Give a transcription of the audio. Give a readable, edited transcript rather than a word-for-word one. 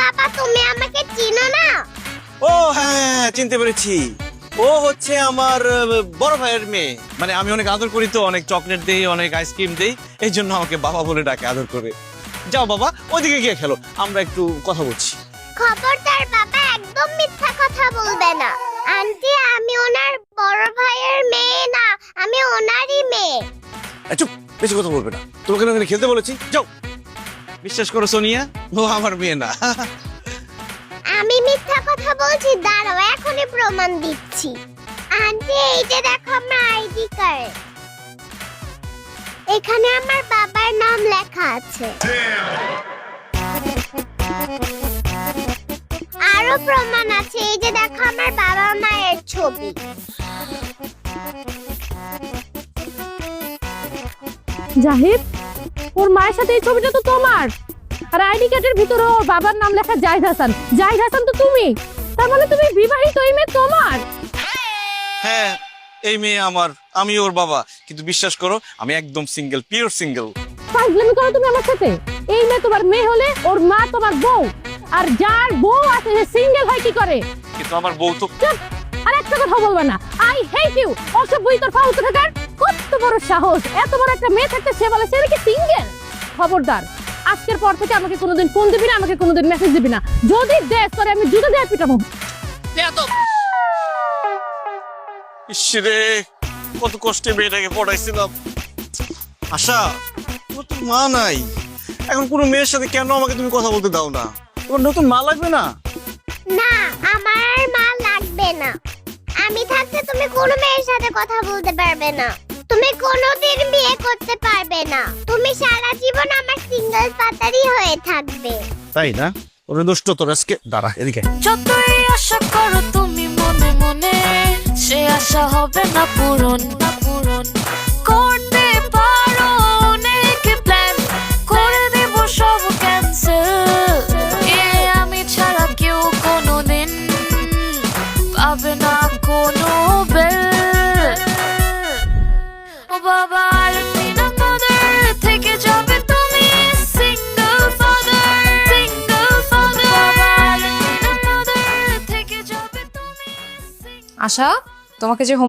বাবা, তুমি আমাকে চিনো না? ও হ্যাঁ, চিনতে পেরেছি। ও হচ্ছে আমার বড় ভাইয়ের মেয়ে। মানে আমি অনেক আদর করি তো, অনেক চকলেট দেই, অনেক আইসক্রিম দেই, এই জন্য আমাকে বাবা বলে ডাকে, আদর করে। যাও বাবা, ওইদিকে গিয়ে খেলো, আমরা একটু কথা বলছি। খবরদার বাবা, একদম মিথ্যা কথা বলবে না। আন্টি, আমি ওনার বড় ভাইয়ের মেয়ে না, আমি ওনারই মেয়ে। চুপ, বেশি কথা বলবে না। তোমাকে ওখানে খেলতে বলেছি, যাও। বিশ্বাস করো সোনিয়া, ও আমার মেয়ে না। আমি মিথ্যা কথা বলছি? দাঁড়াও, এখনই প্রমাণ দিচ্ছি। আন্টি, এই যে দেখো আমার আইডি কার্ড, এখানে আমার বাবার নাম লেখা আছে। আরো প্রমাণ আছে, এই যে দেখো আমার বাবা মায়ের ছবি। জাহিদ, ওর মায়ের সাথে এই ছবিটা তো তোমার, আর আইডি কার্ডের ভিতরে ওর বাবার নাম লেখা জাহিদ হাসান। জাহিদ হাসান তো তুমি, তার মানে তুমি বিবাহিত, এই মেয়ে তোমার? হ্যাঁ, এই মেয়ে আমার, আমি ওর বাবা। কিন্তু বিশ্বাস করো, আমি একদম সিঙ্গেল, পিওর সিঙ্গেল। ফাজলামি করো তুমি আমার সাথে? এই মেয়ে তোমার মেয়ে হলে ওর মা তোমার বউ, আর যার বউ আছে সে সিঙ্গেল হয় কি করে? কিন্তু আমার বউ তো। চুপ! আর একটা কথা বলবে না। I hate you. অসভ্য তোর ফালতু থাকার কত বড় সাহস! এত বড় একটা মেয়ে থাকতে সে বলে সে নাকি সিঙ্গেল। খবরদার, আজকের পর থেকে আমাকে কোনোদিন ফোন দিবি না, আমাকে কোনোদিন মেসেজ দিবি না। যদি দেশ তোরে আমি জুতো দিয়ে পিটাবো। ইসরে, কত কষ্টে মেয়েটাকে পড়াইছিলাম। আশা, তোমার তো মা নাই, এখন কোনো মেয়ের সাথে কেন আমাকে তুমি কথা বলতে দাও না? তোমার নতুন মা লাগবে না? না, আমার আর মা লাগবে না। আমি থাকতে তুমি কোনো মেয়ের সাথে কথা বলতে পারবে না, তুমি কোনোদিন বিয়ে করতে পারবে না, তুমি সারা জীবন আমার সিঙ্গেল পাতারই হয়ে থাকবে। তাই না? ওরে দুষ্ট তোর, আজকে দাঁড়া এদিকে। যতই আশা করো তুমি মনে মনে, সে আশা হবে না পূরণ, না পূরণ। করতে পারো অনেক প্ল্যান, করে দেব সব ক্যান্সেল। আমি ছাড়া কেউ কোনোদিন পাবে না কোনো বেল। ও বাবা, আর বিনা mother থেকে যাবে তুমি সিঙ্গেল ফাদার, সিঙ্গেল ফাদার। বাবা, আর বিনা mother থেকে যাবে তুমি। আশা, তোমাকে যে